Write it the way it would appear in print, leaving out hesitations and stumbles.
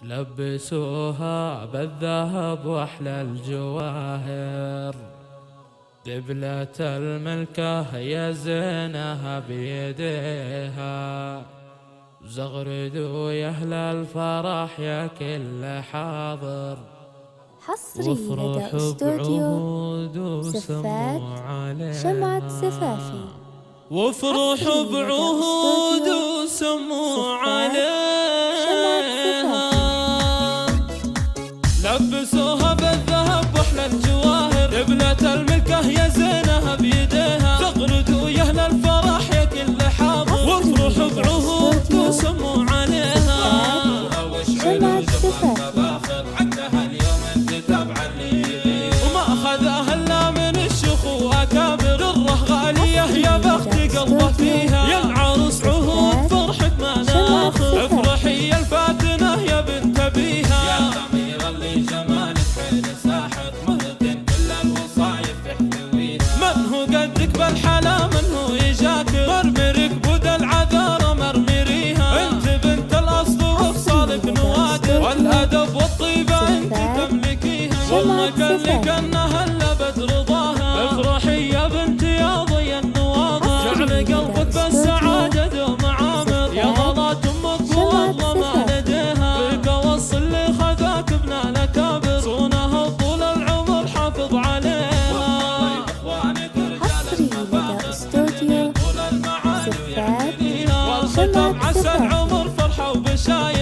لبسوها بالذهب واحلى الجواهر، دبلة الملكة يا زينها بيديها، زغردوا يا اهل الفرح يا كل حاضر، حصري وافرحوا لدى استوديو بعهود زفات وسموا عليها، شمعة زفافي. وافرحوا بعهود وسموا عليها، لبسوها بالذهب واحلى الجواهر، دبلة الملكة يا زينها بيديها، زغردوا يا اهل الفرح يا كل حاضر، وافرحوا بعهود وسموا عليها، شمعة زفافي. وما أخذها إلا من الشيوخ وأكابر، دره غالية يا بخت قلبه فيها، يا العروس عهود فرحك ما ناخذ، افرحي يا الفاتنة يا بنت أبيها، يا الأميرة اللي جمالك حيل ساحر، مهتم كل الوصايف تحتويها، من هو قدك بالحلا من هو يجاكر، مرمرك بود العذارى مرمريها، انت بنت الأصل وخصالك نوادر، والأدب والطيبة انت تملكيها، والله كلك انها الا بدر ضاها، افرحي يا بنتي يا ضي النواظر، جعل قلبك بالسعادة دوم عامر، يا ضلات امك والله ما نديها، بالقوص اللي خذاك ابن الاكابر، صونها طول العمر حافظ عليها، حصري لدى استوديو زفات والختام عسى العمر فرحة وبشاير.